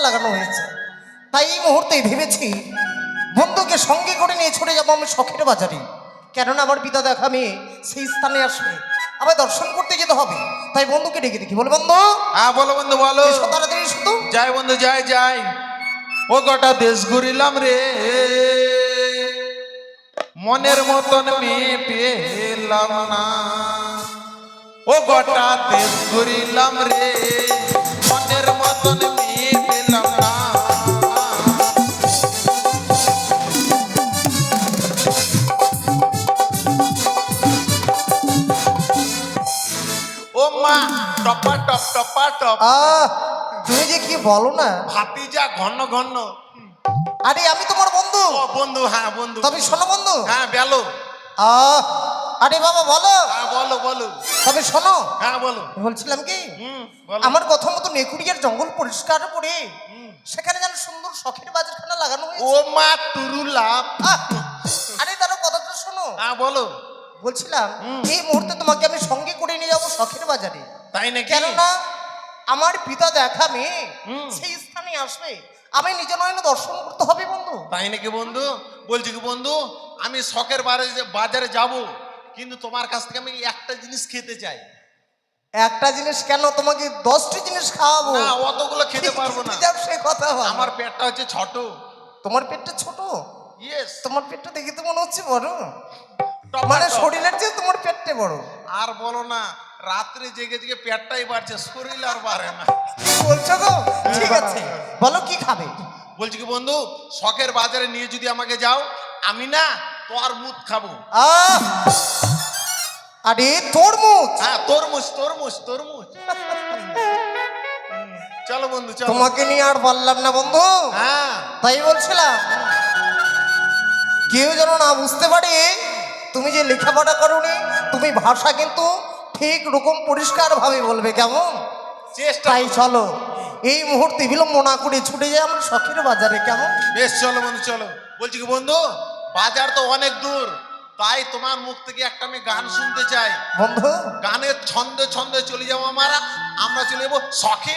লাগানো হয়েছে। তাই এই মুহূর্তে ভেবেছি বন্ধুকে সঙ্গে করে নিয়ে ছুটে যাবো আমি শখের বাজারে, কেননা আমার পিতা দেখা মেয়ে সেই স্থানে আসবে, আবার দর্শন করতে যেতে হবে। তাই বন্ধুকে ডেকে দেখি, বল বন্ধু। হ্যাঁ বলো বন্ধু বলো। এসো তাড়াতাড়ি শুধু। যাই বন্ধু যাই যাই। ও গোটা দেশ ঘুরিলাম রে, মনের মতন মেয়ে পেলাম না। ও গোটা দেশ ঘুরিলাম রে, মনের মতন মেয়ে পেলাম না। ও মা টপা টপ টপা টপ। তুমি যে কি বলো না, ভাতি যা ঘন ঘন। আরে আমি তোমার বন্ধু। ও বন্ধু, হ্যাঁ বন্ধু। তবে শোনো বন্ধু। হ্যাঁ বলো। আরে বাবা বলো। হ্যাঁ বলো বলো। তবে শোনো। হ্যাঁ বলো। বলছিলাম কি, বলো। আমার কথা মতো নেকুড়িয়ার জঙ্গল পরিষ্কার করে সেখানে যেন সুন্দর শখের বাজারখানা লাগানো ও হয়েছে। মা টুরুলাপ। আরে তারও কথাটা শোনো। হ্যাঁ বলো। বলছিলাম এই মুহূর্তে তোমাকে আমি সঙ্গে করে নিয়ে যাবো শখের বাজারে। তাই নাকি? কেননা আমার পিতা দেখা মেয়ে সেই স্থানে আসবে, আমি নিজে নয়ন দর্শন করতে হবে বন্ধু। তাই নাকি বন্ধু? বলছি কি বন্ধু, আমি শখের বাজারে যাব, কিন্তু তোমার কাছ থেকে আমি একটা জিনিস খেতে চাই। একটা জিনিস কেন, তোমাকে 10টি জিনিস খাওয়াবো। না অতগুলো খেতে পারবো না। সে কথা বলো। আমার পেটটা হচ্ছে ছোট। তোমার পেটটা ছোট? ইয়েস। তোমার পেটটা দেখে তো মনে হচ্ছে বড়, মানে শরীরের চেয়ে তোমার পেটটা বড়। আর বলো না, রাত্রে জেগে জেগে পেটটাই বাড়ছে, শরীর আর বাড়ে না। কি বলছো গো? ঠিক আছে বলো কি খাবে। বলছি কি বন্ধু, শখের বাজারে নিয়ে যদি আমাকে যাও, আমি না তোর মুখ খাবো। আরে তরমুজ? হ্যাঁ তরমুজ তরমুজ তরমুজ। চলো বন্ধু চলো। তোমাকে নিয়ে আর বললাম না বন্ধু। হ্যাঁ তাই বলছিলাম কেউ যেন না বুঝতে পারে তুমি যে লেখাপড়া করোনি, তুমি ভাষা কিন্তু ঠিক রকম পরিষ্কার ভাবে বলবে, কেমন? চেষ্টা। তাই চলো এই মুহূর্তে বিলম্ব না করে ছুটে যাই আমরা শখের বাজারে, কেমন? বেশ চলো বন্ধু চলো। বলছি কি বন্ধু, বাজার তো অনেক দূর, তাই তোমার মুখ থেকে একটা আমি গান শুনতে চাই বন্ধু। গানের ছন্দে ছন্দে চলে যাবো আমরা চলে যাবো শখে।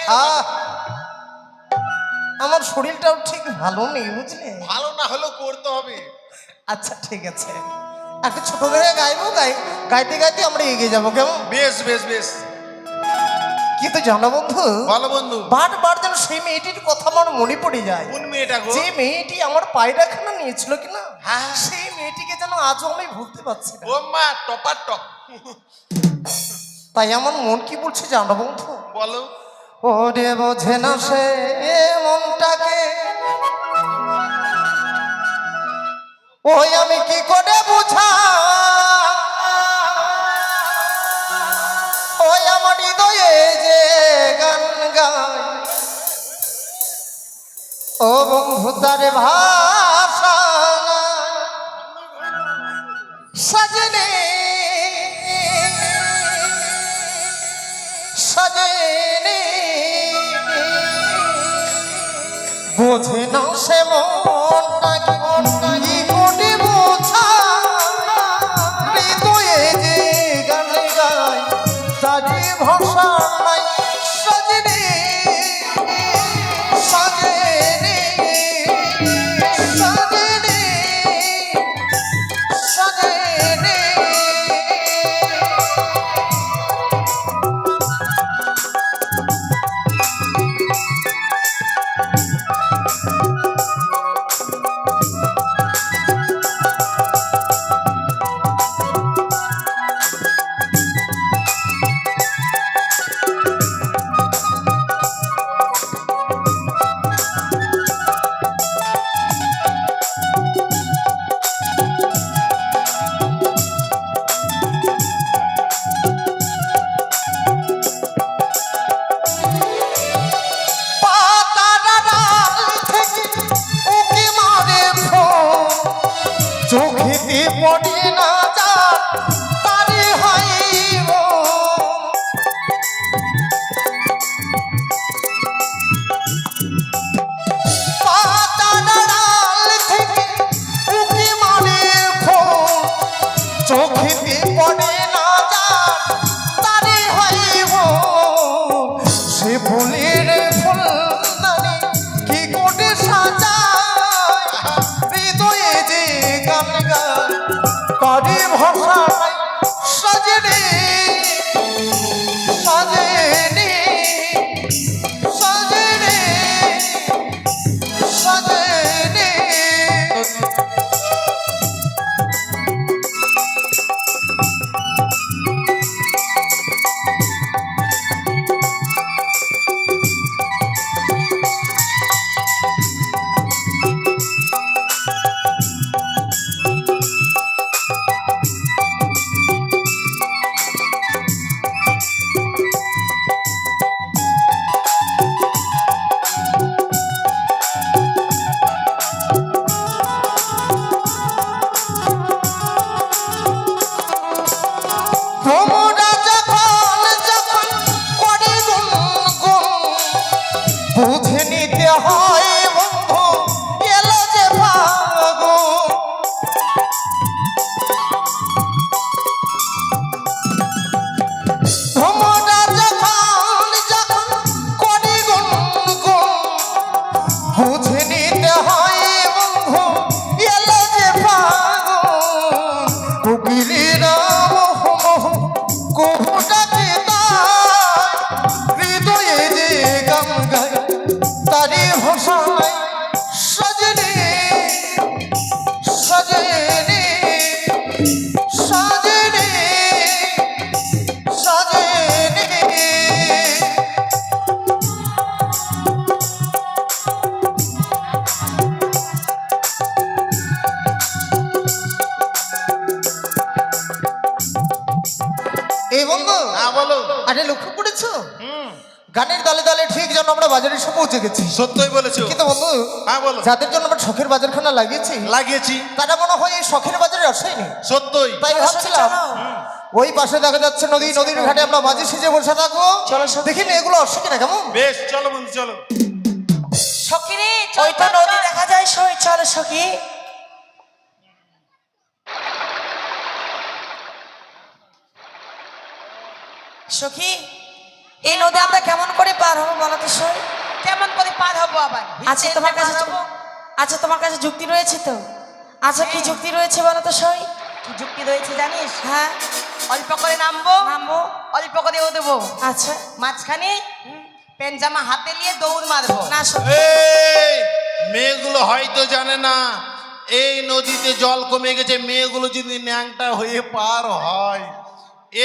আমার শরীরটাও ঠিক ভালো নেই বুঝলে। ভালো না হলেও করতে হবে। আচ্ছা ঠিক আছে, একটা ছোট করে গাইবো, গাইতে গাইতে আমরা এগিয়ে যাবো, কেমন? বেশ বেশ বেশ। কিন্তু জানো বন্ধু, বলো বন্ধু। বারবার যেন সেই মেয়েটির কথা আমার মনে পড়ে যায়। কোন মেয়েটা গো? যে মেয়েটি আমার পায়রাখানা নিয়েছিল কিনা, হ্যাঁ সেই মেয়েটিকে যেন আজও আমি ভুলতে পারছি না। ও মা টপার টপ। তাই আমার মন কি বলছে জানো বন্ধু? বলো। ওরে বোঝে না সে মনটাকে, ওই আমি কি করে বুঝা, ওই আমার হৃদয়ে যে গান গায়, ও বন্ধু তারে ভাষা সাজনে সাজনে বোঝে না সে মনটাকে, কি করে বোঝা, হৃদয়ে যে গান গায় তারে ভাষা নাই, সাজনে সাজনে সাজনে সাজনে। তারি ভাষায় সজনে সজনে সজনে সজনে। এই বন্ধু, হ্যাঁ বলো। আরে লক্ষ্য করেছো হুম, গানের দলে দলে ঠিক যেন আমরা বাজারে এসে পৌঁছে গেছি। সত্যই বলেছো। কিন্তু বন্ধু, হ্যাঁ বলো। যাদের জন্য আমরা শখের বাজারখানা লাগিয়েছি লাগিয়েছি, তারা মনে হয় এই শখের বাজারে আসেনি। সত্যই। তাই ভাবছিলাম ওই পাশে দেখা যাচ্ছে নদী, নদীর ঘাটে আমরা মাঝি সেজে বসে থাকবো। চলো, চলো। দেখি না এগুলো আসছে কিনা কেমন। বেশ, চলো বন্ধু চলো। সখী রে, ওই তো নদী দেখা যায়, সই চল সখী। সখী, এই নদী আমরা কেমন করে পার হবো বলো তো সই? কেমন করে পার হবো আবার? আচ্ছা তোমার কাছে আচ্ছা তোমার কাছে যুক্তি রয়েছে তো? আচ্ছা কি যুক্তি রয়েছে বলো তো সই? কি যুক্তি রয়েছে জানিস? হ্যাঁ, অল্প করে নামবো, নামবো। অল্প করে ও দেবো, আচ্ছা মাঝখানে প্যান্ট জামা হাতে নিয়ে দৌড় মারবো। না সখী, এই মেয়েগুলো হয়তো জানে না এই নদীতে জল কমে গেছে। মেয়েগুলো যদি ন্যাংটা হয়ে পার হয়,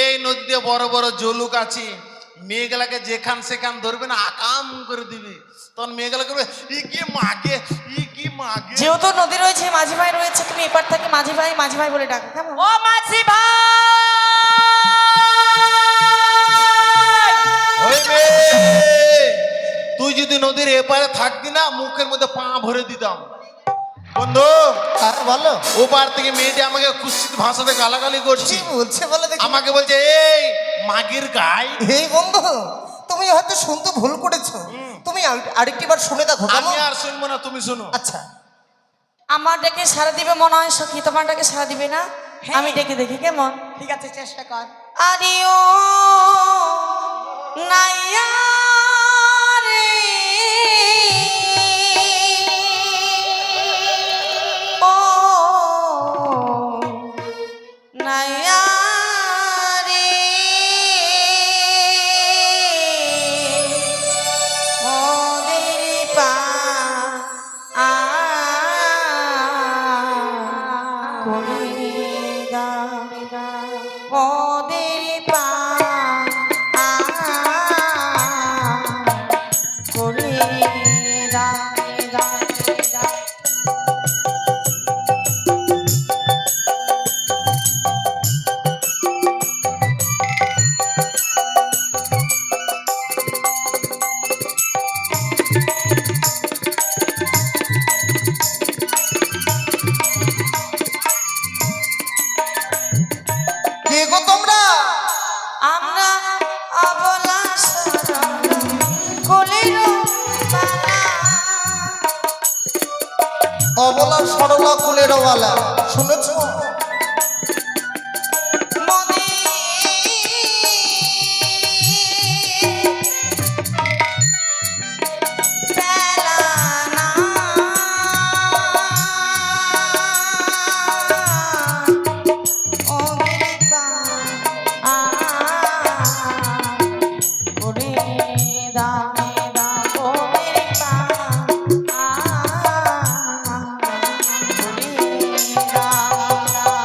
এই নদীতে বড় বড় জলুক আছে, মেয়েগুলাকে যেখান সেখান ধরবে না, আকাম করে দিবে। তখন মেয়েগুলা করবে ই কি মাগে, ই কি মাগে। যেহেতু নদী রয়েছে, মাঝি ভাই রয়েছে, তুমি এপার থেকে মাঝি ভাই মাঝি ভাই বলে ডাকো কেমন? ও মাঝি ভাই, ওই মেয়ে, তুই যদি নদীর এপারে থাকতি না, মুখের মধ্যে পা ভরে দিতাম। বন্ধু, আর বলো ওপার থেকে মেয়েটি আমাকে কুৎসিত ভাষাতে গালাগালি কি করছে। বলছে বলো দেখি। আমাকে বলছে এই মাগির গাই। এই বন্ধু, তুমি হয়তো শুনতে ভুল করেছো। তুমি আরেকটি বার শুনে দেখো আমি কেমন। আর শুনবো না, তুমি শোনো। আচ্ছা, আমার ডেকে সারা দিবে মনে হয় সখী, তোমার ডেকে সারা দিবে না? হ্যাঁ। আমি ডেকে দেখি কেমন। ঠিক আছে চেষ্টা কর। আরিও নাইয়া রে, ও নাইয়া রে, মোদের পা করে দাও, মোদের পা করে দাও। কে গো তোমরা? আমরা অবলা কোলের বালা, অবলা সরলা কুলের ওয়ালা, শুনেছো? মনে বেলা না, ওদের পা করে দাও, ওদের পা করে দাও।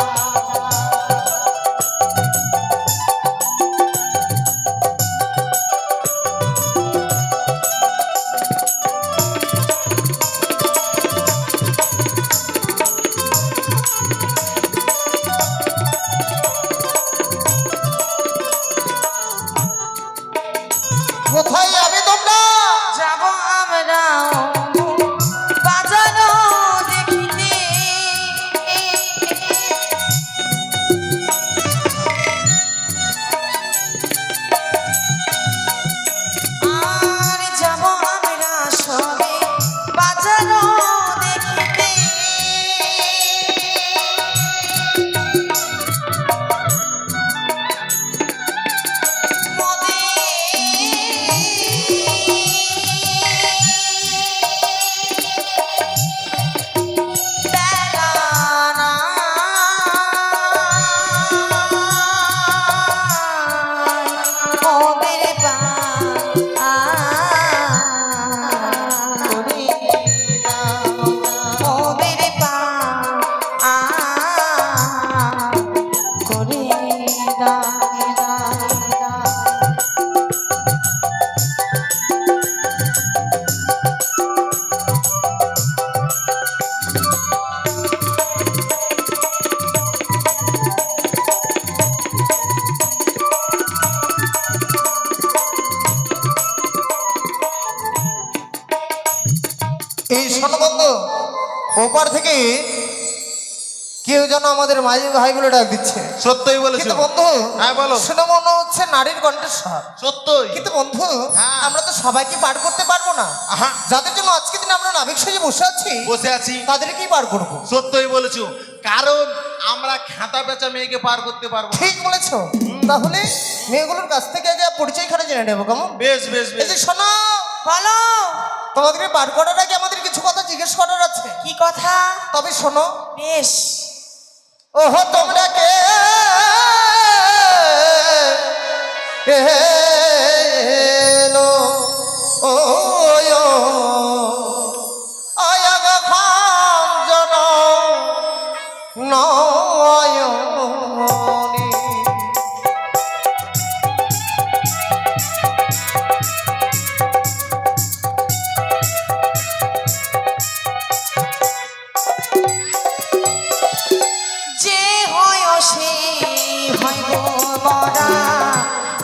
এই শোনো বন্ধু, ওপার থেকে কেউ যেন আমাদের মাঝি ভাই বলে ডাক দিচ্ছে। সত্যই বলেছো কিন্তু বন্ধু, হ্যাঁ বলো। শুনে মনে হচ্ছে নারীর কণ্ঠস্বর। সত্যই কিন্তু বন্ধু, হ্যাঁ। আমরা তো সবাইকে পার করতে পারবো না। আহা। যাদের জন্য আজকে দিনে আমরা নাবিক সেজে বসে আছি, বসে আছি তাদেরকেই পার করবো। সত্যই বলেছো, কারণ আমরা খাতা পেঁচা মেয়েকে পার করতে পারবো না। ঠিক বলেছো। তাহলে মেয়েগুলোর কাছ থেকে আগে পরিচয়খানা জেনে নেবো, কেমন? বেশ বেশ এই বেশ যে শোনো, বলো তোমাদেরকে পার করার আগে আমাদের কিছু কথা জিজ্ঞেস করার আছে। কি কথা? তবে শোনো, বেশ। ওহো তোমরা কে এলো ও আয়াগা খান জন নয়নি। যে হয় সে হয় গো মরা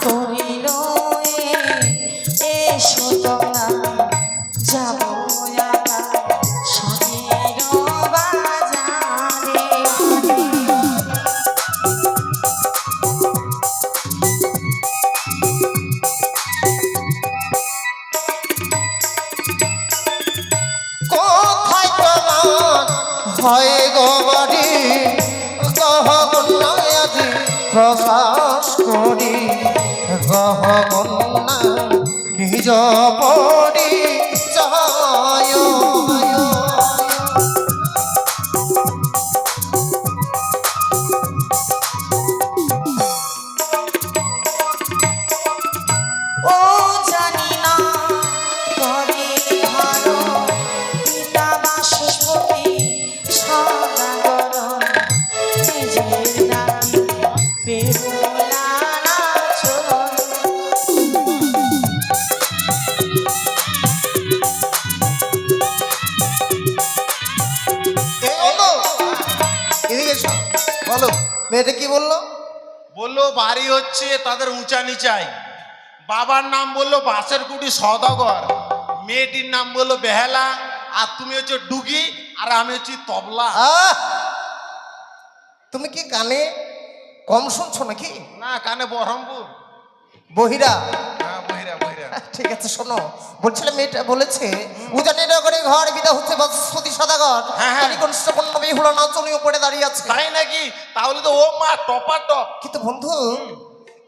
করিল এসো তোমরা যাব সঙ্গের বাজারে। কোথায় তোমার হয় গো বাড়ি, গহ কন্যা আজি প্রকাশ করি, গহ কন্যা নিজ পড়ি যায়। ও জানি না করে ভালো পিতা বাসস্পতি সদাগর নিজের নাতি বেহুলা নাচন। এই বন্ধু, এদিকে এসো। বলো। মেয়েটা কি বললো? বললো বাড়ি হচ্ছে তাদের উঁচা নিচাই, বাবার নাম বললো বাসের কুটি সদাগর, মেয়েটির নাম বললো বেহালা, আর তুমি হচ্ছে ডুগি আর আমি হচ্ছি তবলা। আহ! তুমি কি কানে কম শুনছো নাকি? না, কানে বহরমপুর। বহিরা। হ্যাঁ, বহিরা বহিরা। ঠিক আছে শোনো, বলছিলাম মেয়েটা বলেছে উজানি নগরে ঘর বিদা হচ্ছে বাসস্পতি সদাগর, হ্যাঁ, হ্যাঁ। কালী কনিষ্ঠ কন্যা বেহুলা নাচনীয় পড়ে দাঁড়িয়ে আছে। তাই নাকি? তাহলে তো ও মা টপা টপ। কিন্তু বন্ধু,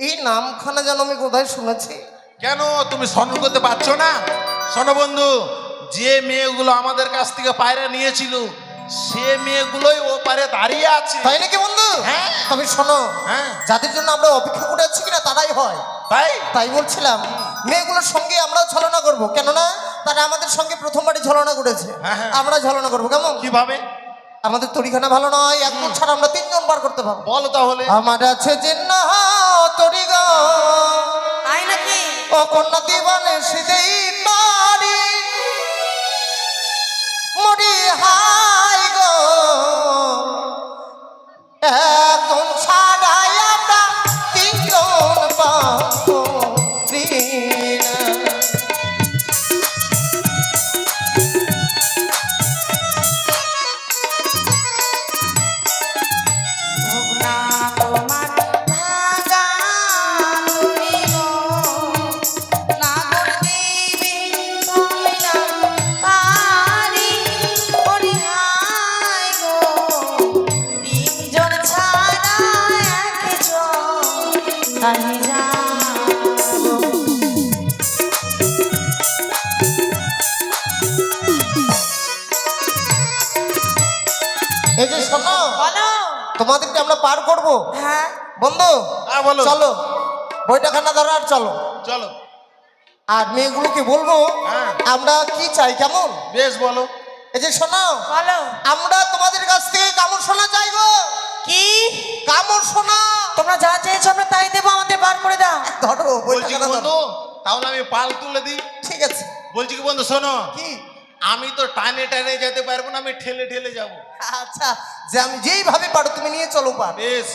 এই নামখানা যেন আমি কোথায় শুনেছি। কেন তুমি স্মরণ করতে পারছো না? শোনো বন্ধু, যে মেয়েগুলো আমাদের কাছ থেকে পায়রা নিয়েছিল সে মেয়েগুলোই ও পারে দাঁড়িয়ে আছে। তাই নাকি বন্ধু? হ্যাঁ। তবে শোনো, হ্যাঁ। যাদের জন্য আমরা অপেক্ষা করে আছি কিনা তারাই হয়। তাই তাই বলছিলাম মেয়েগুলোর সঙ্গে আমরাও ছলনা করব, কেননা তারা আমাদের সঙ্গে প্রথমবারই ছলনা করেছে। হ্যাঁ, হ্যাঁ। আমরা ছলনা করবো, কেমন? কিভাবে? আমাদের তরিখানা ভালো নয়, একজন ছাড়া আমরা তিনজন বার করতে পারবো। বলো তাহলে। আমার আছে যে না তরিগা তাই নাকি? ও কন্যা দিবানে সিদেই পারি মরি হাই গো একজন ছাড়াই আমরা তিনজন পাবো রিনা। হোক না তোমার ভাঙা তুমি গো, নাগর দেবী কইরা পারি পরিহাই গো, তিনজন ছাড়া একজন তাই যাবো। এই যে শোনো, বলো। তোমাদেরকে আমরা পার করব। হ্যাঁ বন্ধু হ্যাঁ, বলো। চলো, বইটাখানা ধরো আর চলো। চলো। আর মেয়েগুলোকে বলবো হ্যাঁ। আমরা কি চাই, কেমন? বেশ বলো। এই যে শোনো, বলো। আমরা তোমাদের কাছ থেকে কামড় সোনা চাইবো। কি? কামড় সোনা তোমরা যা চেয়েছো আমরা তাই দেবো, আমাদের বার করে দাও। ধরো, বলছি কি বইটাখানা বন্ধু, ধরো। তাহলে আমি পাল তুলে দিই। ঠিক আছে। বলছি কি বন্ধু, শোনো, কি? আমি তো টানে টানে যেতে পারবো না, আমি ঠেলে ঠেলে যাব। আচ্ছা, যে আমি যেইভাবে পারো তুমি নিয়ে চলো পার। বেশ।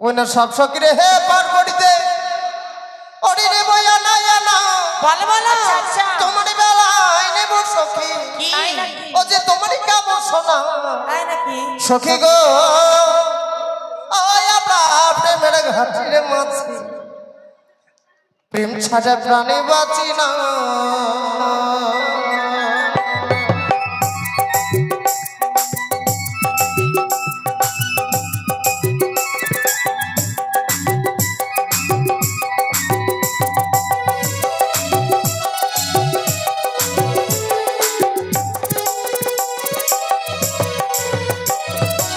ওই না সব সকিরে হে পার করিতে ওরে রে বয়া না বলো বলো। তোমার বেলায় নেব সখী তাই নাকি? ও যে তোমারই কামড় শোনা তাই নাকি? সখী গো ওই আমরা প্রেমের ঘাটির মাঝে প্রেম ছাড়া প্রাণে বাঁচি না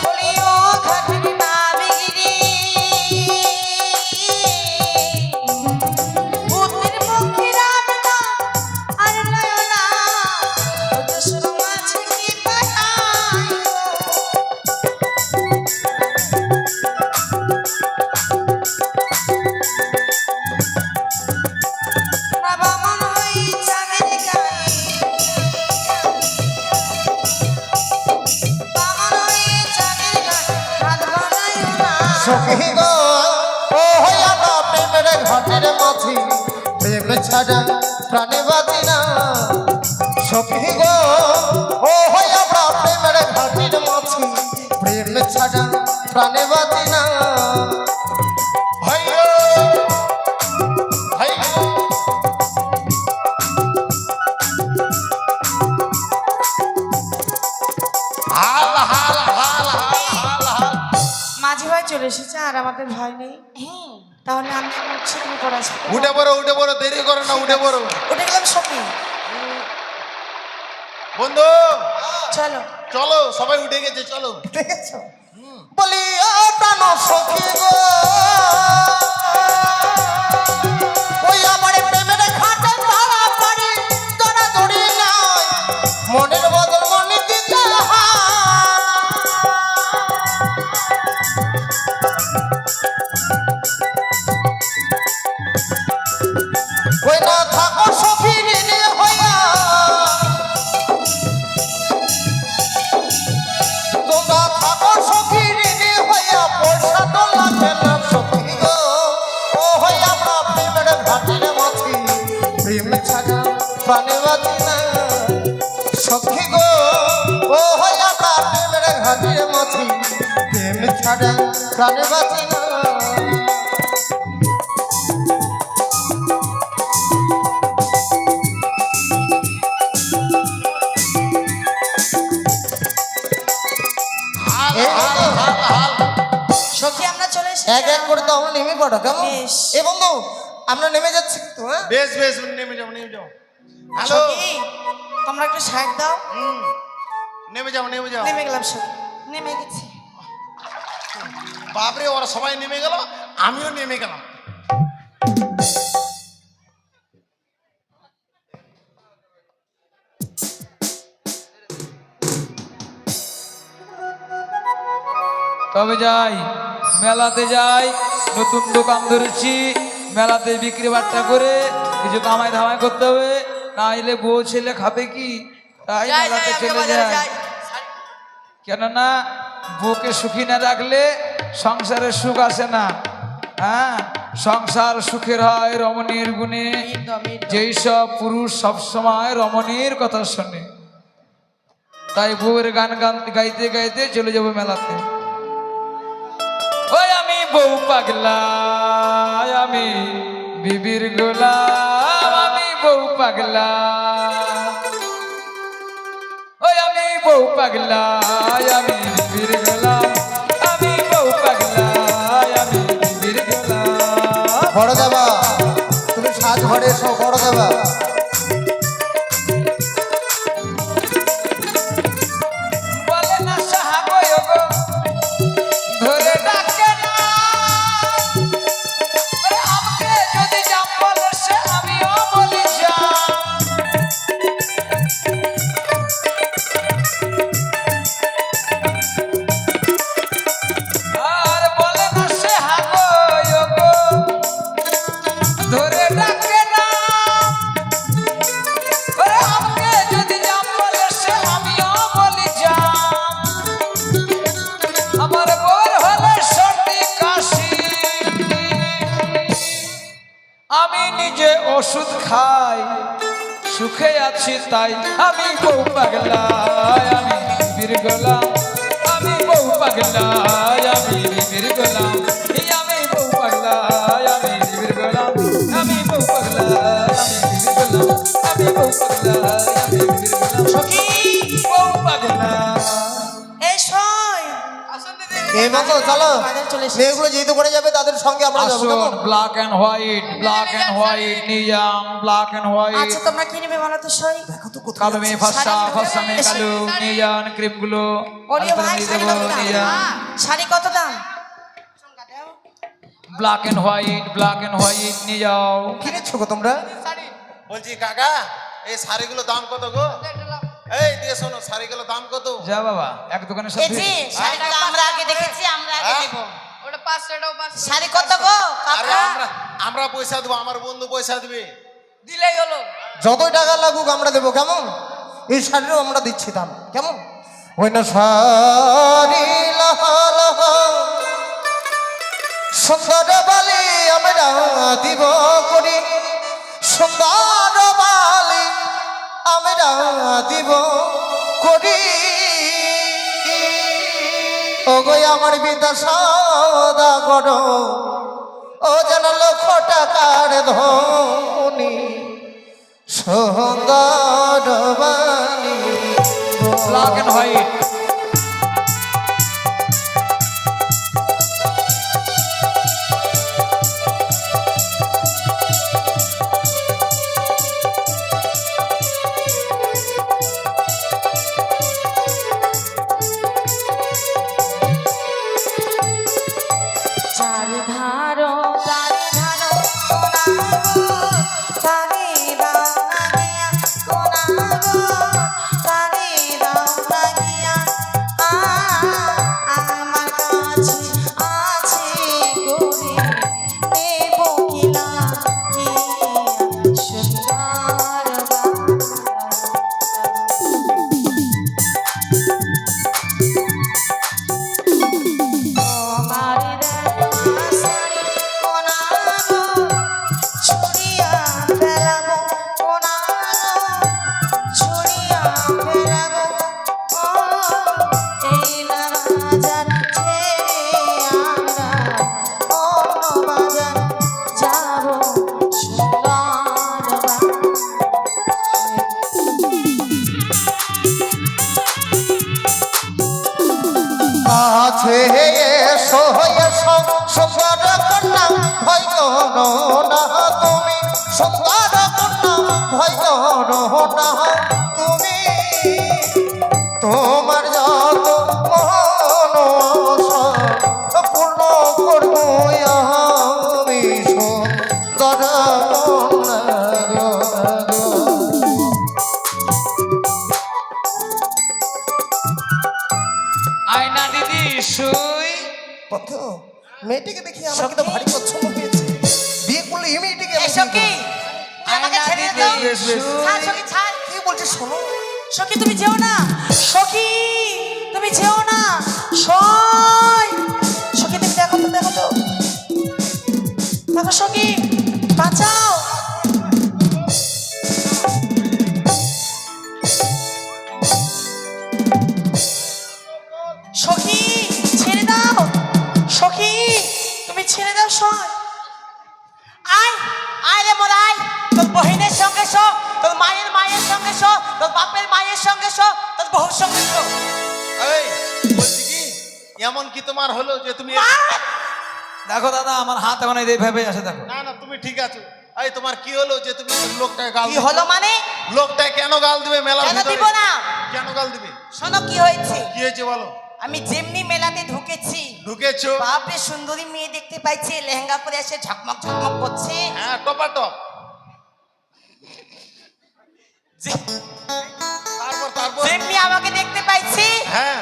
বলিও ঘাটির নাবিগিরি, বুদ্ধির মুখে রাম না, আর লয় না, দোসর মাঝে কি পাঠাই গো। বাবা মন হই চাঁদের গায়ে, বাবা হই চাঁদের গায়ে, হাত বাড়াইও না। সখী গো ও হই আমরা প্রেমের ঘাটির মাঝে প্রেম ছাড়া প্রাণে বাঁচি না সখী গো ও হই আমরা প্রেমের ঘাটির মাঝে প্রেম ছাড়া প্রাণে বাঁচি না ভাইও ভাই হাল হাল হাল হাল হাল হাল মাঝি ভাই চলে এসেছে আর আমাদের ভয় নেই। তাহলে আমি উঠছি, তুমি করে আসবে। উঠে পড়ো দেরি করো না উঠে পড়ো উঠে গেলাম সখী, বন্ধু চলো। চলো সবাই উঠে গেছে চলো দেখেছো বলি ও প্রাণ সখী গো ওই আমার প্রেমের ঘাটে ধরা পড়ি ধরা ধরি নাই মনের বদল মনে দিতে হয় ওই না থাকো সখী ঋণে হইয়া তোমরা থাকো সখী ঋণে হইয়া পয়সা তো লাগে না সখী গো ও হই আমরা প্রেমের ঘাটির মাঝে প্রেম ছাড়া প্রাণে বাঁচি না সখী গো ও হই আমরা প্রেমের ঘাটির মাঝে প্রেম ছাড়া প্রাণে বাঁচি না হাল হাল হাল হাল সখী আমরা চলে এসেছি। এক এক করে তো আমরা নেমে পড়ো কেমন বেশ। এ বন্ধু আমরা নেমে যাচ্ছি তো হ্যাঁ বেশ বেশ নেমে যাও হ্যালো সখী, তোমরা একটু সাইড দাও। নেমে যাও নেমে গেলাম সখী, নেমে গেছি। বাপরে ওরা সবাই নেমে গেল আমিও নেমে গেলাম তবে যাই মেলাতে যাই, নতুন দোকান ধরেছি, মেলাতে বিক্রি বাট্টা করে কিছু কামাই ধামাই করতে হবে, না হলে বউ ছেলে খাবে কি, তাই মেলাতে চলে যায়। কেননা বউকে সুখী না রাখলে সংসারে সুখ আসে না। হ্যাঁ, সংসার সুখের হয় রমণীর গুণে, যেই সব পুরুষ সবসময় রমণীর কথা শোনে। তাই বউয়ের গান গাইতে গাইতে চলে যাবো মেলাতে। ওই আমি বউ পাগলা, আমি বিবির গোলাম, আমি বউ পাগলা, ওই আমি বউ পাগলা, আমি বিবির গোলাম, আমি বউ পাগলা, আমি বিবির গোলাম। বড় দেবা তুমি সাজ ঘরে এসো বড় দেবা বলে না সাহাবয় গো, ধরে ডাকে না, ওরে আমাকে যদি জাম বলে সে আমিও বলি জাম। আর বলে না সে হাগয় গো, ধরে ডাকে না, আছি তাই আমি বউ পাগলায় আমি বীর গোলাম আমি বউ পাগলায় আমি বীর গোলাম এই আমি বউ পাগলায় আমি বীর গোলাম আমি বউ পাগলায় আমি বীর গোলাম আমি বউ পাগলায় আমি বীর গোলাম সখী বউ পাগলা এই শোন এই মতো চলো বাজার চলে এসেছে। মেয়েগুলো যেহেতু করে যাবে তাদের সঙ্গে আমরা যাবো আসুন কেমন? Black and white Nizam black and white আচ্ছা তোমরা কি নেবে বলো তো সই দেখো তো কোথায় কালো মেয়ে যাচ্ছে। ফর্সা মেয়ে কালো নিজান ক্রিম গুলো ওরিও ভাই শাড়ি কত দাম শাড়ি কত দাম ব্ল্যাক এন্ড হোয়াইট নিয়ে যাও কিনেছো গো তোমরা? বলছি কাকা এই শাড়িগুলো দাম কত গো? এই দিয়ে শোনো শাড়িগুলো দাম কত? যা বাবা এক দোকানের এই সাথে যে শাড়িটা আমরা আগে দেখেছি আমরা আগে হ্যাঁ? নেব ওটা 500 টাকা 500 শাড়ি কত গো আরে কাকা আমরা পয়সা দেবো, আমার বন্ধু পয়সা দিবে। দিলেই হলো। যতই টাকা লাগুক আমরা দেবো কেমন? এই শাড়িও আমরা দিচ্ছি দাম কেমন? ওই না শাড়ি লাহা লাহা সুন্দর বালি আমরা দিব করি সুন্দর বালি আমরা দিব করি ওগো আমার বিদ্যা সদা করো ও যেন লক্ষ টাকার ধনী সুন্দর বালি ব্ল্যাক এন্ড হোয়াইট চারি ধারো কোনাগো চারি দাও লাগিয়া কোনাগো চারি দাও লাগিয়া আমার কাছে আছে গরি নেব কিনা সুন্দর আছে এসো এসো সুন্দর কন্যা ভয় করো না তুমি সুন্দর কন্যা ভয় করো না তুমি তোমার যত মন আশা পূর্ণ করবো আমি সুন্দর কন্যা গো। আয়না দিদি শুই কত মেয়েটিকে দেখি আমার কিন্তু ভারী পছন্দ হয়েছে বিয়ে করলে এই মেয়েটিকে আমি এই বিয়ে সখী করবো। তুই আমাকে ছেড়ে দে তো বেশ, বেশ। ছাড় সখী ছাড় কি বলছিস শোনো সখী তুমি যেও না সখী তুমি যেও না সই সখী তুমি দেখো তো দেখো সখী বাঁচাও সখী ছেড়ে দাও সখী তুমি ছেড়ে দাও সই আয় আয় রে মোর আয় তোর বহিনের সঙ্গে শো তোর মায়ের সঙ্গে শো তোর বাপের মায়ের সঙ্গে শো তোর বহুর সঙ্গে শো এই বলছি কি এমন কি তোমার হলো যে তুমি দেখো দাদা আমার হাত এখন এইভাবে আসে দেখো না না তুমি ঠিক আছো। এই তোমার কি হলো যে তুমি লোকটাকে গাল কি দিবে? হলো মানে লোকটাকে কেন গাল দিবে মেলার কেন ভিতরে? দিব না কেন গাল দিবে? শোনো কি হয়েছে কি হয়েছে বলো? আমি যেমনি মেলাতে ঢুকেছি ঢুকেছো? বাপরে সুন্দরী মেয়ে দেখতে পাইছি লেহেঙ্গা পরে এসে ঝকমক ঝকমক করছে হ্যাঁ টপাটপ। তারপর যেমনি আমাকে দেখতে পাইছি হ্যাঁ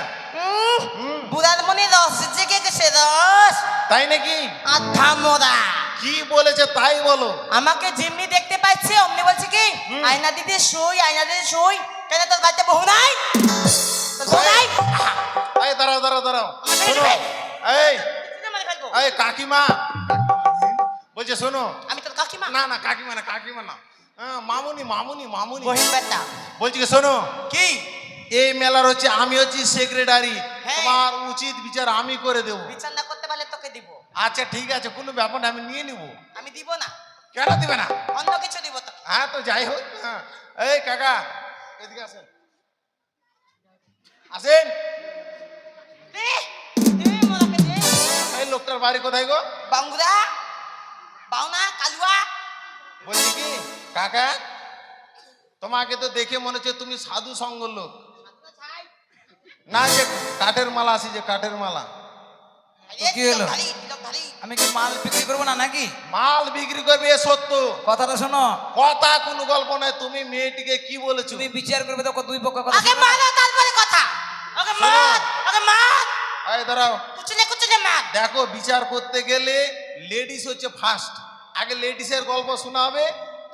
বুড়ার মনে রস জেগে গেছে রস তাই নাকি? আধা মোরা কি বলেছে তাই বলো। আমাকে যেমনি দেখতে পাইছে অমনি বলছে কি আয়না দিদি শুই কেন তোর বাড়িতে বহু নাই তোর বউ নাই? এই দাঁড়াও আমার শোনো ছেড়ে এই দিবে মানে ফেলবো। এই কাকিমা বলছে শোনো আমি তোর কাকিমা না না কাকিমা না হ্যাঁ, মামুনি মামুনি মামুনি বহিন বেটা বলছি কি শোনো, কি এই মেলার হচ্ছে আমি হচ্ছি সেক্রেটারি, হ্যাঁ। তোমার উচিত বিচার আমি করে দেবো। বিচার না করতে পারলে তোকে দিব। আচ্ছা ঠিক আছে, কোনো ব্যাপার না, আমি নিয়ে নিবো। আমি দিব না, কেন দিবে না? অন্য কিছু দিব তোকে। হ্যাঁ তো যাই হোক। হ্যাঁ, এই কাকা এদিকে আসেন, আসেন। দে, দে মোলাকে দে। এই লোকটার বাড়ি কোথায় গো? বাঙ্গুরা, বাউনা, কালুয়া। বলছি কি কাকা, তোমাকে তো দেখে মনে হচ্ছে তুমি সাধু সঙ্গ লোক। না, যে কাঠের মালা আছে, যে কাঠের মালা। আরে, কি হলো? তিলক ধারি, তিলক ধারি। আমি কি মাল বিক্রি করবো না নাকি? মাল বিক্রি করবে এ সত্য কথাটা শোনো, কথা, কোনো গল্প নয়। তুমি মেয়েটিকে কি বলেছো? তুমি বিচার করবে তো দুই পক্ষ কথা আগে শুনবে না? মারো, তারপরে কথা। আগে মার, আগে মার। এই দাঁড়াও, কুচলে কুচলে মার। দেখো বিচার করতে গেলে লেডিস হচ্ছে ফার্স্ট। আগে লেডিসের গল্প শোনা হবে,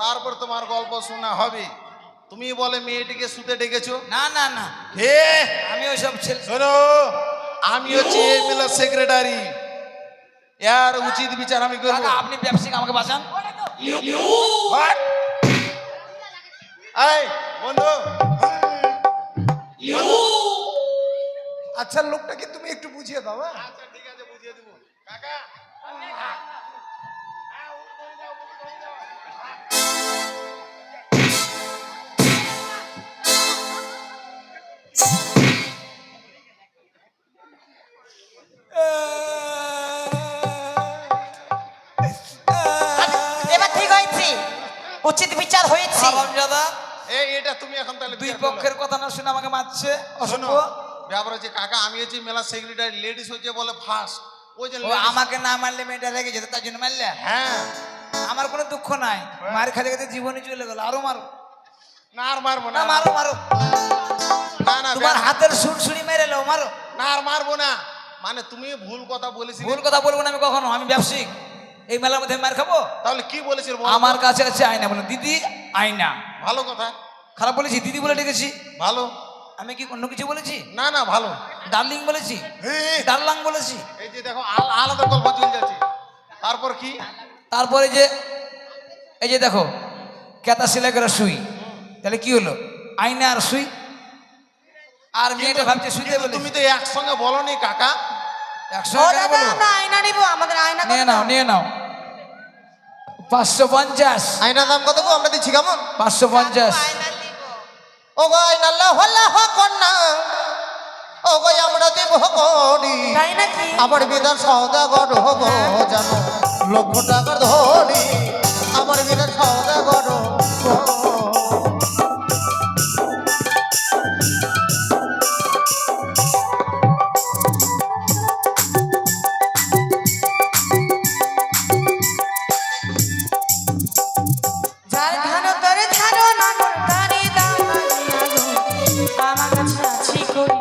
তারপর তোমার গল্প শোনা হবে। তুমি বলে মেয়েটিকে শুতে ডেকেছো? না না না, হে আমি ওইসব ছেলে। শোনো, আমি হচ্ছে এই মেলার সেক্রেটারি, এর উচিত বিচার আমি করবো। কাকা, আপনি ব্যবসায়িক, আমাকে বাঁচান। What? এই বন্ধু, আচ্ছা লোকটাকে তুমি একটু বুঝিয়ে দাও। হ্যাঁ? আচ্ছা ঠিক আছে, বুঝিয়ে দেবো। কাকা এবার ঠিক হয়েছে, উচিত বিচার হয়েছে। দাদা, এটা তুমি এখন তাহলে দুই বিচার করো। পক্ষের কথা না শুনে আমাকে মারছে। শোনো, অসভ্য। ব্যাপার হচ্ছে কাকা, আমি হচ্ছে মেলার সেক্রেটারি, লেডিস হচ্ছে বলে ফার্স্ট। ওই যে ও ladies- আমাকে না মারলে মেয়েটা রেগে যেত, তার জন্য মারলে। হ্যাঁ, আমার কোনো দুঃখ নাই, মার খাতে খাতে জীবনে চলে গেল। আরো মারো, না আর মারবো না না, মারো মারো, না না তোমার হাতের সুরসুরি মেরে লো, মারো। না আর মারবো না। মানে তুমি ভুল কথা বলেছিলে। ভুল কথা বলবো না আমি কখনো, আমি ব্যবসায়িক। এই মেলার মধ্যে মার খাবো? তাহলে কি বলেছিল বলো? আমার কাছে আছে আয়না, বলো দিদি আয়না। ভালো কথা, খারাপ বলেছি? দিদি বলে ডেকেছি? ভালো। আমি কি অন্য কিছু বলেছি? না না ভালো। ডার্লিং বলেছি? এই ডার্লাং বলেছি? যে দেখো আলাদা গল্প চলে যাচ্ছে। তারপর কি? তারপরে যে এই যে দেখো, কেতা সেলাই করা সুই, তাহলে কি হলো? আয়না আর সুই। আর মেয়েটা ভাবছে শুইতে কিন্তু বলে। তুমি তো একসঙ্গে বলনি কাকা। ও একসঙ্গে কেন দাদা, বলবো? আমরা আয়না নিব, আমাদের আয়না নিয়ে কত নাও, দাম? নিয়ে নাও। 550, আয়নার দাম কত গো? আমরা দিচ্ছি কেমন? 550। আয়না নিব। ও গো আয়নাল্লাহ আল্লাহ কন্যা, ও গো আমরা দেব করি। তাই নাকি? আমার বিধান সওদাগর হব জানো, লক্ষ টাকার ধরি। আমার বিধান সওদাগর হব। যার ধান তরে ধারো নাগর তারি দাঁড়িয়া গো, আমার কাছে আছি করি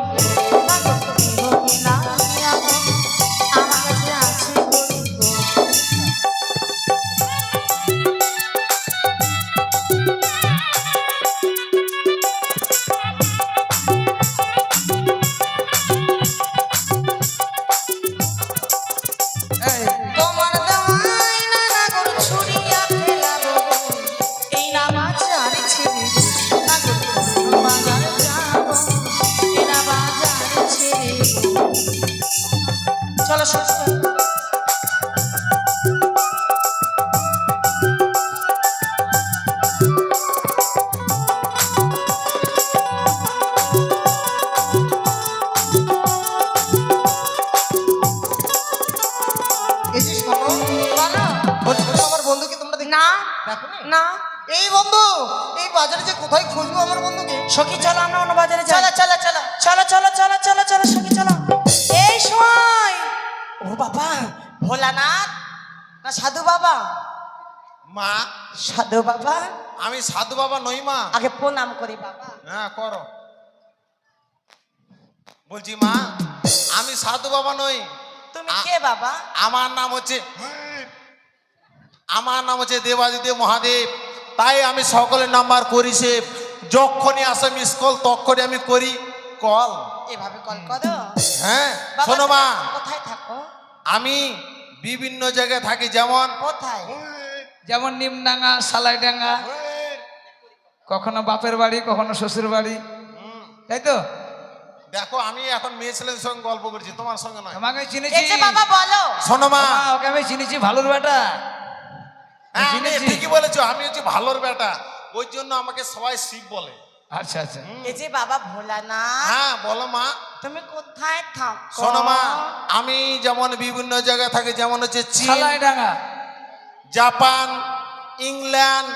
নাগর তুমি গো নামিয়া গো, আমার কাছে আছি করি গো। এই, তোমার দেওয়াই না নাগর ছুরিয়া ফেলাবো গো, এই নামাজার ছেড়ে নাগর কোন বাজার যাবো, এই নামাজার ছেড়ে গো। চলো সুস্থ। এই যে শোনো, বলো। বলছি তো আমার বন্ধুকে তোমরা না দেখো নি? না এই বন্ধু, এই বাজারে যে কোথায় খুঁজবো আমার বন্ধুকে? সখী চলো, আমরা অন্য বাজারে যাই। চলো চলো চলো চলো চলো চলো চলো চলো সখী চলো। এই সময় ও বাবা, ভোলানাথ না সাধু বাবা? মা, সাধু বাবা, আমি সাধু বাবা নই মা। আগে প্রণাম করি বাবা। হ্যাঁ করো। বলছি মা, আমি সাধু বাবা নই। তুমি কে বাবা? আমার নাম হচ্ছে দেবাদিদেব মহাদেব। তাই আমি সকলের নাম্বার করি সেভ। যখনই আসে মিস কল তখনই আমি করি কল। এভাবে কল করো? হ্যাঁ বাবা, শোনো মা, তুমি কোথায় থাকো? আমি বিভিন্ন জায়গায় থাকি, যেমন কোথায়? যেমন নিমডাঙ্গা, সালাইডাঙ্গা, কখনো বাপের বাড়ি কখনো শ্বশুর বাড়ি, তাই তো? দেখো আমি এখন মেয়ে ছেলের সঙ্গে গল্প করছি, তোমার সঙ্গে নয়। তোমাকে চিনেছি এই যে বাবা বলো শোনো মা, মা, ওকে আমি চিনেছি ভালোর বেটা। হ্যাঁ, আমি চিনেছি। ঠিকই বলেছো, আমি হচ্ছে ভালোর বেটা, ওই জন্য আমাকে সবাই শিব বলে। আচ্ছা আচ্ছা। এই যে বাবা ভোলানা হ্যাঁ বলো মা। তুমি কোথায় থাকো? শোনো মা, আমি যেমন বিভিন্ন জায়গায় থাকি, যেমন হচ্ছে চীন, ছালাই ডাঙ্গা। জাপান, ইংল্যান্ড,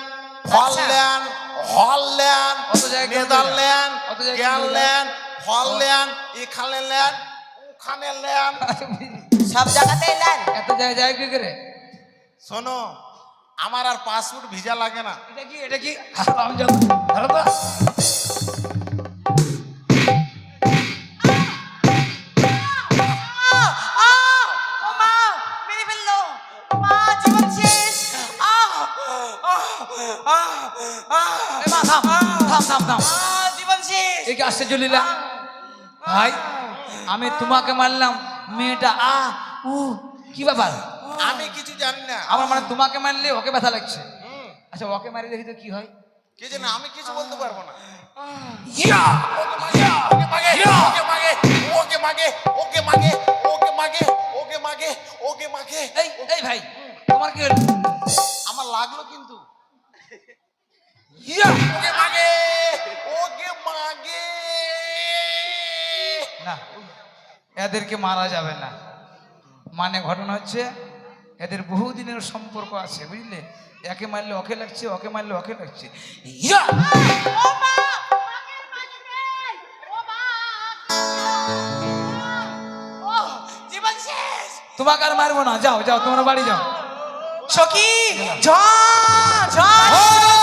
হল্যান্ড, হল্যান্ড, অত জায়গায় নেদারল্যান্ড, অত জায়গায় গ্যানল্যান্ড, হল্যান্ড, এখানে ল্যান্ড, ওখানে ল্যান্ড। সব জায়গাতে এলেন। এত জায়গায় যায় কি করে? শোনো, আমার আর পাসপোর্ট ভিসা লাগে না। এটা কি এটা কি? আমি জানি ধরো তো। ও মা মেরে ফেললো, মা জীবন শেষ। এই মা, থাম থাম থাম থাম। জীবন শেষ। এই কি আসছে জলিলা? ভাই, আমি তোমাকে মারলাম, মেয়েটা কি ব্যাপার? আমি কিছু জানি না। আমার মানে তোমাকে মারলে ওকে ব্যথা লাগছে। আচ্ছা, ওকে মারি দেখি তো কি হয়। কে জানে, আমি কিছু বলতে পারবো না। ইয়া! ওকে মাগে, ওকে মাগে, ওকে মাগে, ওকে মাগে, ওকে মাগে, ওকে মাগে, ওকে মাগে। এই এই ভাই, তোমার কি হলো? আমার লাগলো কিন্তু। ইয়া! ওকে মাগে, ওকে মাগে। না, এদেরকে মারা যাবে না। মানে ঘটনা হচ্ছে, এদের বহুদিনের সম্পর্ক আছে, বুঝলে? একে মারলে ওকে লাগছে, ওকে মারলে ওকে লাগছে। ইয়া! ও মা মাকে মারবে। ও মা ও জীবন শেষ। তোমাকে আর মারবো না, যাও যাও, তোমরা বাড়ি যাও। সখী ঝড় ঝড়